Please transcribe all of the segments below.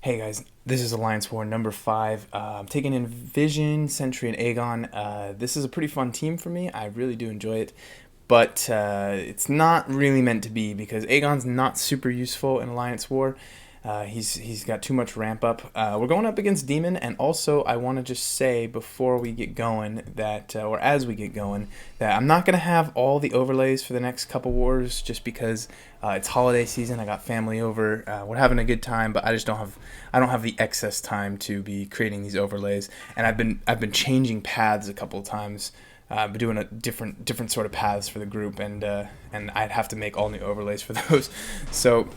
Hey guys, this is Alliance War number 5. I'm taking in Vision, Sentry, and Aegon. This is a pretty fun team for me. I really do enjoy it. But it's not really meant to be because Aegon's not super useful in Alliance War. He's got too much ramp up. We're going up against Demon, and also I want to just say before we get going that, or as we get going, that I'm not going to have all the overlays for the next couple wars just because it's holiday season. I got family over. We're having a good time, but I don't have the excess time to be creating these overlays. And I've been changing paths a couple of times. Doing a different sort of paths for the group, and I'd have to make all new overlays for those. So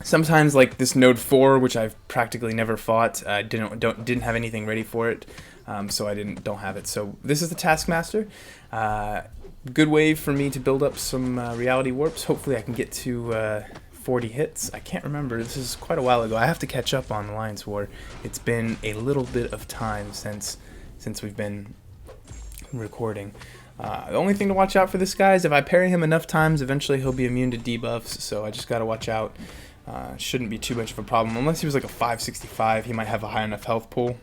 sometimes, like this node 4, which I've practically never fought, didn't have anything ready for it, so I don't have it. So this is the Taskmaster. Good way for me to build up some reality warps. Hopefully I can get to 40 hits. I can't remember. This is quite a while ago. I have to catch up on Alliance War. It's been a little bit of time since we've been recording. The only thing to watch out for this guy is if I parry him enough times, eventually he'll be immune to debuffs, so I just gotta watch out. Shouldn't be too much of a problem. Unless he was like a 565, he might have a high enough health pool.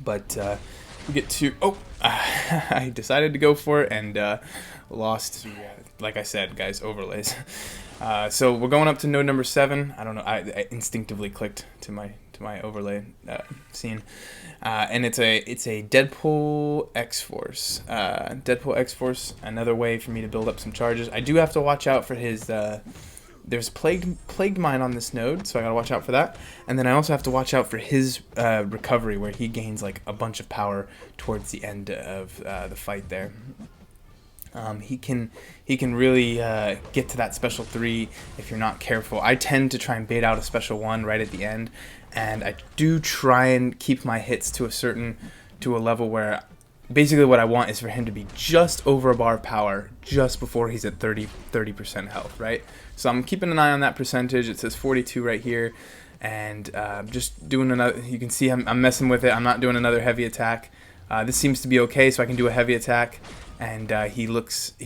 But we get to... Oh! I decided to go for it and lost. Like I said, guys, overlays. So we're going up to node number 7. I don't know. I instinctively clicked to my overlay scene. And it's a Deadpool X-Force. Deadpool X-Force, another way for me to build up some charges. I do have to watch out for his... there's plagued mine on this node, so I gotta watch out for that. And then I also have to watch out for his recovery, where he gains like a bunch of power towards the end of the fight there. He can really get to that special 3 if you're not careful. I tend to try and bait out a special 1 right at the end, and I do try and keep my hits to a level where basically what I want is for him to be just over a bar of power just before he's at 30% health, right? So I'm keeping an eye on that percentage. It says 42 right here, and just doing another. You can see I'm messing with it. I'm not doing another heavy attack. This seems to be okay, so I can do a heavy attack, and he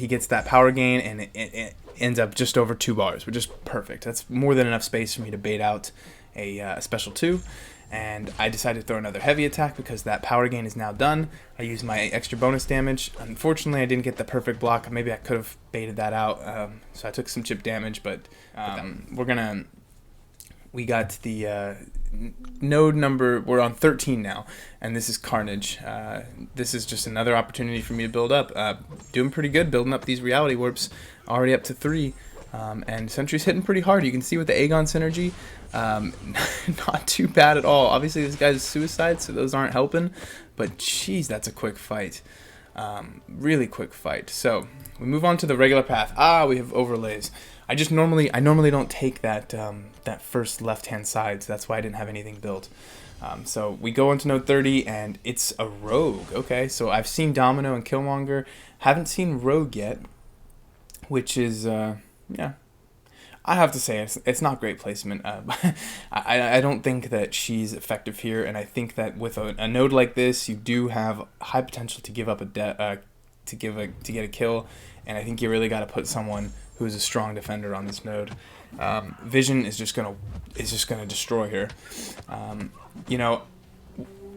gets that power gain, and it ends up just over 2 bars, which is perfect. That's more than enough space for me to bait out a special 2. And I decided to throw another heavy attack because that power gain is now done. I used my extra bonus damage. Unfortunately, I didn't get the perfect block. Maybe I could have baited that out. So I took some chip damage, but we got the node number. We're on 13 now, and this is Carnage. This is just another opportunity for me to build up. Doing pretty good building up these reality warps. Already up to 3. And Sentry's hitting pretty hard. You can see with the Aegon synergy, not too bad at all. Obviously, this guy's suicide, so those aren't helping. But jeez, that's a quick fight. Really quick fight. So we move on to the regular path. We have overlays. I normally don't take that that first left-hand side, so that's why I didn't have anything built. So we go into node 30, and it's a rogue. Okay, so I've seen Domino and Killmonger. Haven't seen Rogue yet, which is yeah, I have to say it's not great placement. I don't think that she's effective here, and I think that with a node like this, you do have high potential to give up to get a kill, and I think you really got to put someone who's a strong defender on this node. Vision is just gonna destroy her. You know,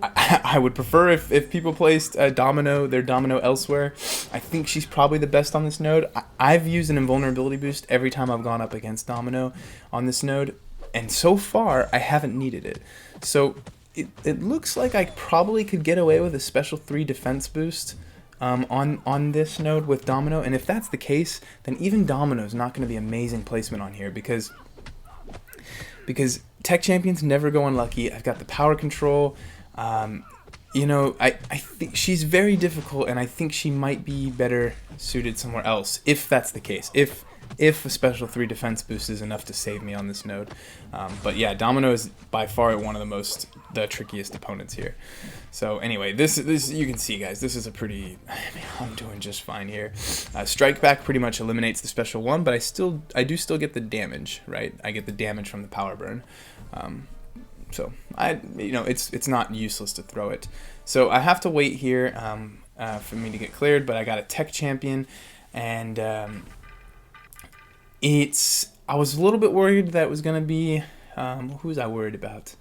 I would prefer if people placed their Domino elsewhere. I think she's probably the best on this node. I've used an invulnerability boost every time I've gone up against Domino on this node, and so far I haven't needed it. So it looks like I probably could get away with a special 3 defense boost on this node with Domino, and if that's the case, then even Domino is not going to be amazing placement on here because tech champions never go unlucky. I've got the power control. You know, I think she's very difficult, and I think she might be better suited somewhere else, if that's the case. If a special 3 defense boost is enough to save me on this node. But yeah, Domino is by far one of the trickiest opponents here. So anyway, this you can see, guys, this is a pretty... I'm doing just fine here. Strike Back pretty much eliminates the special 1, but I do still get the damage, right? I get the damage from the power burn. So it's not useless to throw it. So I have to wait here for me to get cleared, but I got a tech champion, and I was a little bit worried that it was gonna be Who was I worried about?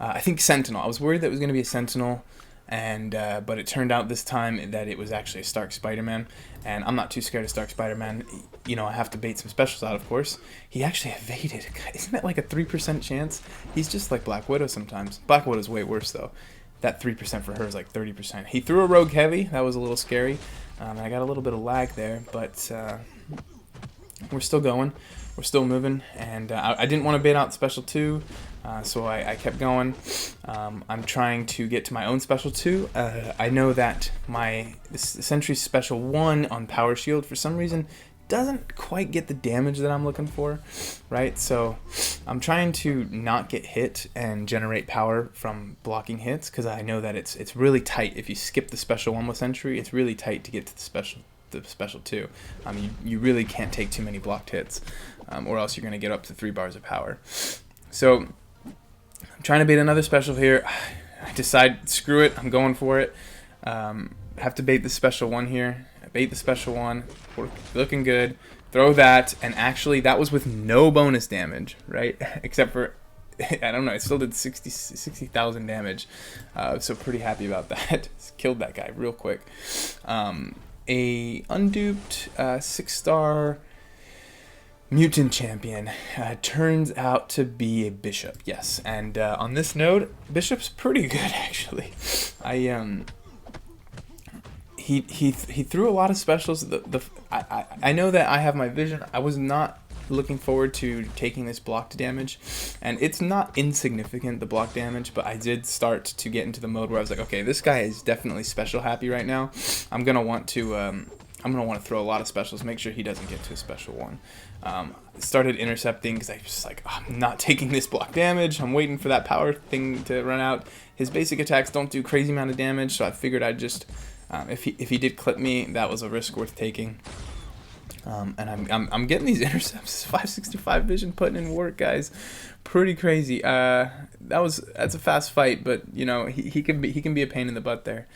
I think Sentinel. I was worried that it was going to be a Sentinel, and but it turned out this time that it was actually a Stark Spider-Man, and I'm not too scared of Stark Spider-Man. You know, I have to bait some specials out, of course. He actually evaded. Isn't that like a 3% chance? He's just like Black Widow sometimes. Black Widow's way worse, though. That 3% for her is like 30%. He threw a Rogue Heavy. That was a little scary. I got a little bit of lag there, but we're still going. We're still moving, and I didn't want to bait out Special 2, so I kept going. I'm trying to get to my own Special 2. I know that my Sentry Special 1 on Power Shield, for some reason, doesn't quite get the damage that I'm looking for, right? So I'm trying to not get hit and generate power from blocking hits, because I know that it's really tight. If you skip the Special 1 with Sentry, it's really tight to get to the Special 2. You really can't take too many blocked hits, or else you're going to get up to 3 bars of power. So I'm trying to bait another Special here. I decide, screw it, I'm going for it. Have to bait the Special 1 here. I bait the Special 1, looking good. Throw that, and actually that was with no bonus damage, right? Except for, I don't know, it still did 60,000 damage. So pretty happy about that. Killed that guy real quick. A unduped 6-star mutant champion turns out to be a bishop. Yes, and on this node, bishop's pretty good actually. He threw a lot of specials. I know that I have my vision. I was not looking forward to taking this blocked damage, and it's not insignificant, the block damage, but I did start to get into the mode where I was like, okay, this guy is definitely special happy right now. I'm gonna want to throw a lot of specials, make sure he doesn't get to a Special 1. Started intercepting because I was just like, oh, I'm not taking this block damage. I'm waiting for that power thing to run out. His basic attacks don't do crazy amount of damage, so I figured I'd just if he did clip me, that was a risk worth taking. And I'm getting these intercepts. 565 vision putting in work, guys. Pretty crazy. That's a fast fight, but you know he can be a pain in the butt there.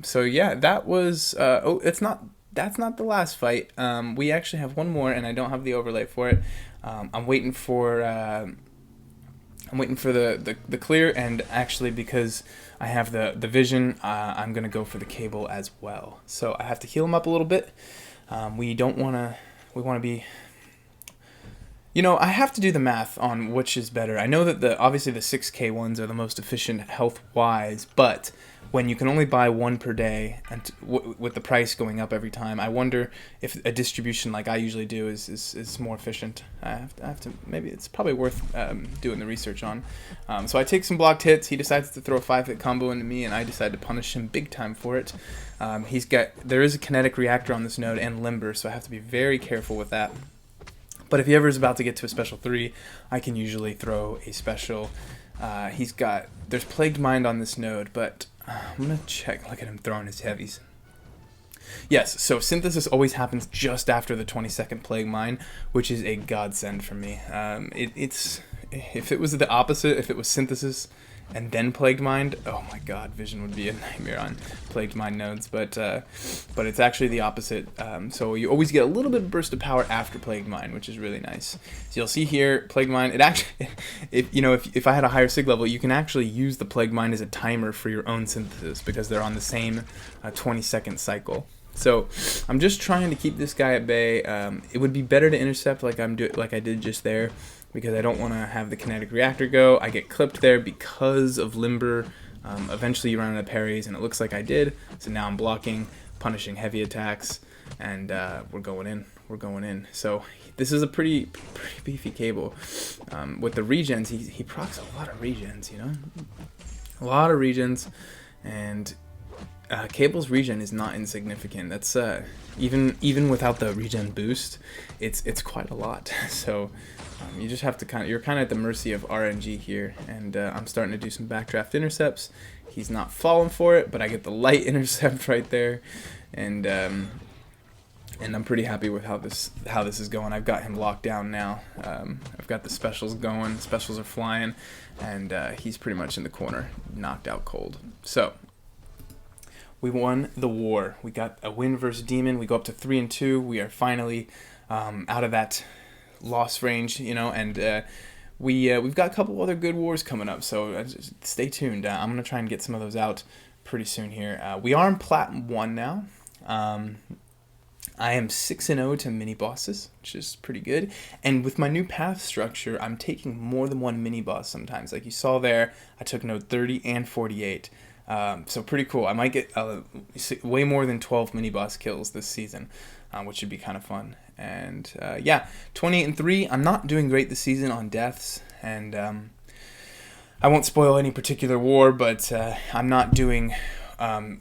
So yeah, that was that's not the last fight. We actually have one more, and I don't have the overlay for it. I'm waiting for the clear, and actually because I have the vision, I'm gonna go for the cable as well. So I have to heal him up a little bit. We want to be, you know, I have to do the math on which is better. I know that obviously the 6K ones are the most efficient health-wise, but when you can only buy one per day, and with the price going up every time, I wonder if a distribution like I usually do is more efficient. I have to maybe it's probably worth doing the research on. So I take some blocked hits. He decides to throw a 5-hit combo into me, and I decide to punish him big time for it. There is a kinetic reactor on this node and limber, so I have to be very careful with that. But if he ever is about to get to a Special 3, I can usually throw a special. There's Plagued Mind on this node, but I'm going to check. Look at him throwing his heavies. Yes, so Synthesis always happens just after the 20-second Plague Mind, which is a godsend for me. If it was the opposite, if it was Synthesis and then Plagued Mind, oh my god, Vision would be a nightmare on Plagued Mind nodes, but it's actually the opposite. So you always get a little bit of burst of power after Plagued Mind, which is really nice. So you'll see here, Plagued Mind, it actually, if I had a higher sig level, you can actually use the Plagued Mind as a timer for your own Synthesis, because they're on the same 20-second cycle. So I'm just trying to keep this guy at bay. It would be better to intercept like I did just there, because I don't want to have the kinetic reactor go. I get clipped there because of limber. Eventually you run out of parries, and it looks like I did. So now I'm blocking, punishing heavy attacks, and we're going in. We're going in. So this is a pretty beefy cable. With the regens, he procs a lot of regens, you know? A lot of regens, and Cable's regen is not insignificant. That's even without the regen boost, it's quite a lot. So you just have to you're kind of at the mercy of RNG here, and I'm starting to do some backdraft intercepts. He's not falling for it, but I get the light intercept right there, and I'm pretty happy with how this is going. I've got him locked down now. I've got the specials going. Specials are flying, and he's pretty much in the corner, knocked out cold. So we won the war. We got a win versus Demon. We go up to 3-2. We are finally out of that loss range, you know, and we've got a couple other good wars coming up, so just stay tuned. I'm gonna try and get some of those out pretty soon here. We are in Plat 1 now. I am 6-0 to mini bosses, which is pretty good. And with my new path structure, I'm taking more than one mini boss sometimes. Like you saw there, I took node 30 and 48. So pretty cool. I might get way more than 12 mini boss kills this season, which should be kind of fun. And yeah, 28-3. I'm not doing great this season on deaths, and I won't spoil any particular war, but I'm not doing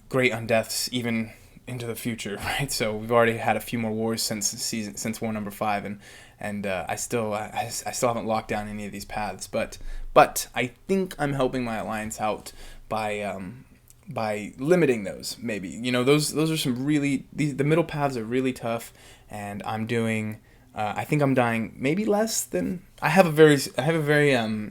great on deaths even into the future, right? So we've already had a few more wars since war number 5, and I still haven't locked down any of these paths, but I think I'm helping my alliance out by limiting those. Maybe, you know, those are some really, the middle paths are really tough, and I'm doing I think I'm dying maybe less than I have a very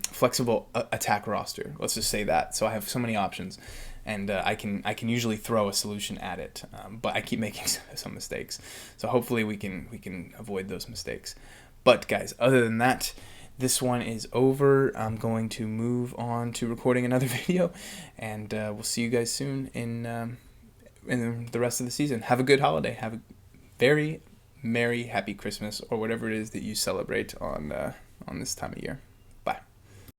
flexible attack roster. Let's just say that. So I have so many options, and I can usually throw a solution at it. But I keep making some mistakes. So hopefully we can avoid those mistakes. But guys, other than that, this one is over. I'm going to move on to recording another video, and we'll see you guys soon in the rest of the season. Have a good holiday. Have a very merry, happy Christmas, or whatever it is that you celebrate on this time of year.